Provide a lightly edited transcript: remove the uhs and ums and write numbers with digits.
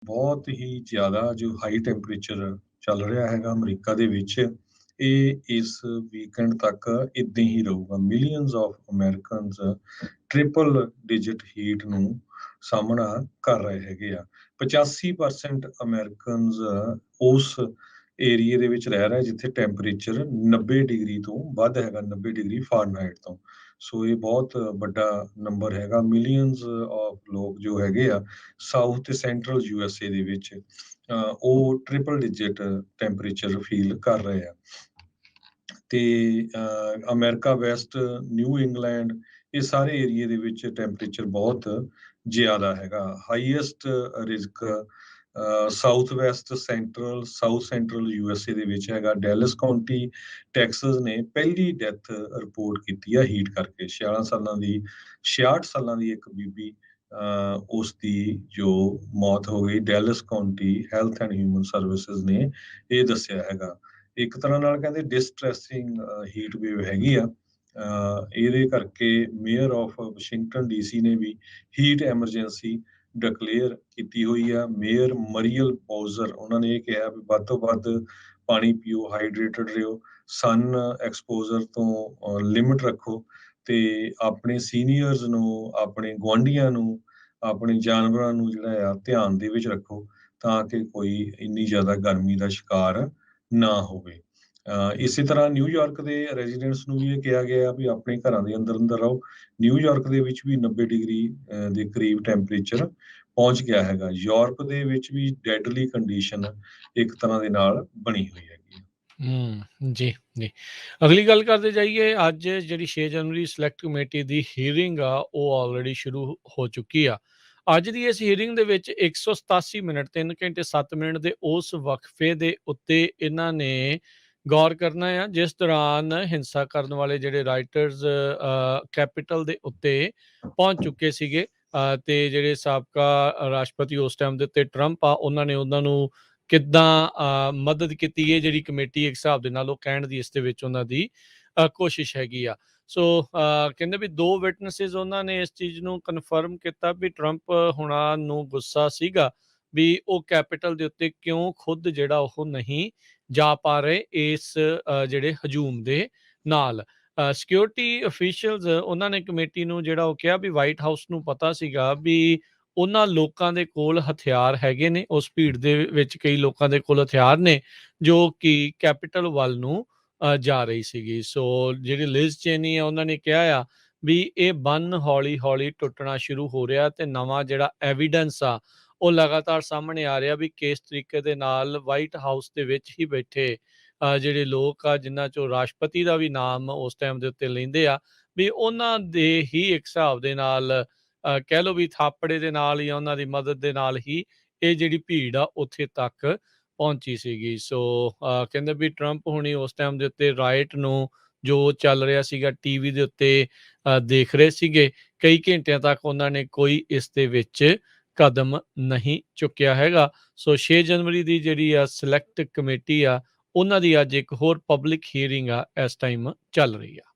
ਬਹੁਤ ਹੀ ਜ਼ਿਆਦਾ ਜੋ ਹਾਈ ਟੈਂਪਰੇਚਰ ਚੱਲ ਰਿਹਾ ਹੈਗਾ ਅਮਰੀਕਾ ਦੇ ਵਿੱਚ, ਇਹ ਇਸ ਵੀਕਐਂਡ ਤੱਕ ਏਦਾਂ ਹੀ ਰਹੂਗਾ। Millions of Americans triple digit heat ਨੂੰ ਸਾਹਮਣਾ ਕਰ ਰਹੇ ਹੈਗੇ ਆ। 85% ਅਮਰੀਕਨਸ ਉਸ ਏਰੀਏ ਦੇ ਵਿੱਚ ਰਹਿ ਰਹੇ ਜਿੱਥੇ ਟੈਂਪਰੇਚਰ 90 ਡਿਗਰੀ ਤੋਂ ਵੱਧ ਹੈਗਾ, 90 ਡਿਗਰੀ ਫਾਰਨਹਾਈਟ ਤੋਂ। ਸੋ ਇਹ ਬਹੁਤ ਵੱਡਾ ਨੰਬਰ ਹੈਗਾ। ਮਿਲੀਅਨਸ ਆਫ ਲੋਕ ਜੋ ਹੈਗੇ ਆ ਸਾਊਥ ਤੇ ਸੈਂਟਰਲ USA ਦੇ ਵਿੱਚ ਉਹ ਟ੍ਰਿਪਲ ਡਿਜਿਟ ਟੈਂਪਰੇਚਰ ਫੀਲ ਕਰ ਰਹੇ ਆ। ਤੇ ਅਮਰੀਕਾ ਵੈਸਟ, ਨਿਊ ਇੰਗਲੈਂਡ, ਇਹ ਸਾਰੇ ਏਰੀਏ ਦੇ ਵਿੱਚ ਟੈਂਪਰੇਚਰ ਬਹੁਤ ਜ਼ਿਆਦਾ ਹੈਗਾ। Highest risk south West, south central USA ਦੇ ਵਿੱਚ ਹੈਗਾ। ਡੈਲਸ ਕਾਉਂਟੀ ਟੈਕਸਸ ਨੇ ਪਹਿਲੀ ਡੈਥ ਰਿਪੋਰਟ ਕੀਤੀ ਆ ਹੀਟ ਕਰਕੇ। 66 ਸਾਲਾਂ ਦੀ ਇੱਕ ਬੀਬੀ ਉਸ ਦੀ ਜੋ ਮੌਤ ਹੋ ਗਈ। ਡੈਲਸ County health and human services ਨੇ ਇਹ ਦੱਸਿਆ ਹੈਗਾ। ਇੱਕ ਤਰ੍ਹਾਂ ਨਾਲ ਕਹਿੰਦੇ ਡਿਸਟ੍ਰੈਸਿੰਗ ਹੀਟ ਵੇਵ ਹੈਗੀ ਆ। ਇਹਦੇ ਕਰਕੇ ਮੇਅਰ ਆਫ ਵਾਸ਼ਿੰਗਟਨ DC ਨੇ ਵੀ ਹੀਟ ਐਮਰਜੈਂਸੀ ਡਿਕਲੇਅਰ ਕੀਤੀ ਹੋਈ ਆ। ਮੇਅਰ ਮਰੀਅਲ ਬੌਜ਼ਰ ਉਹਨਾਂ ਨੇ ਇਹ ਕਿਹਾ ਵੀ ਵੱਧ ਤੋਂ ਵੱਧ ਪਾਣੀ ਪੀਓ, ਹਾਈਡਰੇਟਡ ਰਹੋ, ਸਨ ਐਕਸਪੋਜ਼ਰ ਤੋਂ ਲਿਮਿਟ ਰੱਖੋ ਤੇ ਆਪਣੇ ਸੀਨੀਅਰਸ ਨੂੰ, ਆਪਣੇ ਗੁਆਂਢੀਆਂ ਨੂੰ, ਆਪਣੇ ਜਾਨਵਰਾਂ ਨੂੰ ਜਿਹੜਾ ਆ ਧਿਆਨ ਦੇ ਵਿੱਚ ਰੱਖੋ ਤਾਂ ਕਿ ਕੋਈ ਇੰਨੀ ਜ਼ਿਆਦਾ ਗਰਮੀ ਦਾ ਸ਼ਿਕਾਰ ਨਾ ਹੋਵੇ। ਇਸੇ ਤਰ੍ਹਾਂ ਨਿਊਯਾਰਕ ਦੇ ਰੈਜ਼ੀਡੈਂਟਸ ਨੂੰ ਵੀ ਇਹ ਕਿਹਾ ਗਿਆ ਵੀ ਆਪਣੇ ਘਰਾਂ ਦੇ ਅੰਦਰ ਅੰਦਰ ਰਹੋ। ਨਿਊਯਾਰਕ ਦੇ ਵਿੱਚ ਵੀ 90 ਡਿਗਰੀ ਦੇ ਕਰੀਬ ਟੈਂਪਰੇਚਰ ਪਹੁੰਚ ਗਿਆ ਹੈਗਾ। ਯੂਰਪ ਦੇ ਵਿੱਚ ਵੀ ਡੈਡਲੀ ਕੰਡੀਸ਼ਨ ਇੱਕ ਤਰ੍ਹਾਂ ਦੇ ਨਾਲ ਬਣੀ ਹੋਈ ਹੈਗੀ। ਜੀ, ਜੀ। ਅਗਲੀ ਗੱਲ ਕਰਦੇ ਜਾਈਏ, ਅੱਜ ਜਿਹੜੀ 6 ਜਨਵਰੀ ਸਿਲੈਕਟ ਕਮੇਟੀ ਦੀ ਹੀਅਰਿੰਗ ਆ, ਉਹ ਆਲਰੇਡੀ ਸ਼ੁਰੂ ਹੋ ਚੁੱਕੀ ਆ। ਅੱਜ ਦੀ ਇਸ ਹੀਅਰਿੰਗ ਦੇ ਵਿੱਚ 187 ਮਿੰਟ, 3 ਘੰਟੇ 7 ਮਿੰਟ ਦੇ ਉਸ ਵਕਫੇ ਦੇ ਉੱਤੇ ਇਹਨਾਂ ਨੇ ਗੌਰ ਕਰਨਾ ਆ, ਜਿਸ ਦੌਰਾਨ ਹਿੰਸਾ ਕਰਨ ਵਾਲੇ ਜਿਹੜੇ ਰਾਈਟਰਸ ਕੈਪੀਟਲ ਦੇ ਉੱਤੇ ਪਹੁੰਚ ਚੁੱਕੇ ਸੀਗੇ ਤੇ ਜਿਹੜੇ ਸਾਬਕਾ ਰਾਸ਼ਟਰਪਤੀ ਉਸ ਟਾਈਮ ਦੇ ਉੱਤੇ ਟਰੰਪ ਆ, ਉਹਨਾਂ ਨੇ ਉਹਨਾਂ ਨੂੰ ਕਿੱਦਾਂ ਮਦਦ ਕੀਤੀ ਹੈ ਜਿਹੜੀ ਕਮੇਟੀ ਇੱਕ ਹਿਸਾਬ ਦੇ ਨਾਲ ਉਹ ਕਹਿਣ ਦੀ ਇਸ ਦੇ ਵਿੱਚ ਉਹਨਾਂ ਦੀ ਕੋਸ਼ਿਸ਼ ਹੈਗੀ ਆ। ਸੋ ਕਹਿੰਦੇ ਵੀ 2 ਵਿਟਨੈਸਿਸ ਉਹਨਾਂ ਨੇ ਇਸ ਚੀਜ਼ ਨੂੰ ਕਨਫਰਮ ਕੀਤਾ ਵੀ ਟਰੰਪ ਹੁਣਾਂ ਨੂੰ ਗੁੱਸਾ ਸੀਗਾ ਵੀ ਉਹ ਕੈਪੀਟਲ ਦੇ ਉੱਤੇ ਕਿਉਂ ਖੁਦ ਜਿਹੜਾ ਉਹ ਨਹੀਂ ਜਾ ਪਾ ਰਹੇ ਇਸ ਜਿਹੜੇ ਹਜੂਮ ਦੇ ਨਾਲ। ਸਿਕਿਉਰਿਟੀ ਅਫੀਸ਼ੀਅਲਸ ਉਹਨਾਂ ਨੇ ਕਮੇਟੀ ਨੂੰ ਜਿਹੜਾ ਉਹ ਕਿਹਾ ਵੀ ਵਾਈਟ ਹਾਊਸ ਨੂੰ ਪਤਾ ਸੀਗਾ ਵੀ ਉਹਨਾਂ ਲੋਕਾਂ ਦੇ ਕੋਲ ਹਥਿਆਰ ਹੈਗੇ ਨੇ, ਉਸ ਭੀੜ ਦੇ ਵਿੱਚ ਕਈ ਲੋਕਾਂ ਦੇ ਕੋਲ ਹਥਿਆਰ ਨੇ ਜੋ ਕਿ ਕੈਪੀਟਲ ਵੱਲ ਨੂੰ ਜਾ ਰਹੀ ਸੀਗੀ। ਸੋ ਜਿਹੜੀ ਲਿਜ਼ ਚੇਨੀ ਆ ਉਹਨਾਂ ਨੇ ਕਿਹਾ ਆ ਵੀ ਇਹ ਬੰਨ ਹੌਲੀ ਹੌਲੀ ਟੁੱਟਣਾ ਸ਼ੁਰੂ ਹੋ ਰਿਹਾ ਤੇ ਨਵਾਂ ਜਿਹੜਾ ਐਵੀਡੈਂਸ ਆ ਉਹ ਲਗਾਤਾਰ ਸਾਹਮਣੇ ਆ ਰਿਹਾ ਵੀ ਕਿਸ ਤਰੀਕੇ ਦੇ ਨਾਲ ਵਾਈਟ ਹਾਊਸ ਦੇ ਵਿੱਚ ਹੀ ਬੈਠੇ ਜਿਹੜੇ ਲੋਕ ਆ ਜਿਨ੍ਹਾਂ ਚੋਂ ਰਾਸ਼ਟਰਪਤੀ ਦਾ ਵੀ ਨਾਮ ਉਸ ਟਾਈਮ ਦੇ ਉੱਤੇ ਲੈਂਦੇ ਆ ਵੀ ਉਹਨਾਂ ਦੇ ਹੀ ਇੱਕ ਹਿਸਾਬ ਦੇ ਨਾਲ ਕਹਿ ਲਓ ਵੀ ਥਾਪੜੇ ਦੇ ਨਾਲ ਜਾਂ ਉਹਨਾਂ ਦੀ ਮਦਦ ਦੇ ਨਾਲ ਹੀ ਇਹ ਜਿਹੜੀ ਭੀੜ ਆ ਉੱਥੇ ਤੱਕ ਪਹੁੰਚੀ ਸੀਗੀ। ਸੋ ਕਹਿੰਦੇ ਵੀ ਟਰੰਪ ਹੁਣੀ ਉਸ ਟਾਈਮ ਦੇ ਉੱਤੇ ਰਾਈਟ ਨੂੰ ਜੋ ਚੱਲ ਰਿਹਾ ਸੀਗਾ ਟੀਵੀ ਦੇ ਉੱਤੇ ਦੇਖ ਰਹੇ ਸੀਗੇ। ਕਈ ਘੰਟਿਆਂ ਤੱਕ ਉਹਨਾਂ ਨੇ ਕੋਈ ਇਸ ਦੇ ਵਿੱਚ ਕਦਮ ਨਹੀਂ ਚੁੱਕਿਆ ਹੈਗਾ। ਸੋ 6 ਜਨਵਰੀ ਦੀ ਜਿਹੜੀ ਆ ਸਿਲੈਕਟ ਕਮੇਟੀ ਆ ਉਹਨਾਂ ਦੀ ਅੱਜ ਇੱਕ ਹੋਰ ਪਬਲਿਕ ਹੀਅਰਿੰਗ ਆ ਇਸ ਟਾਈਮ ਚੱਲ ਰਹੀ ਆ।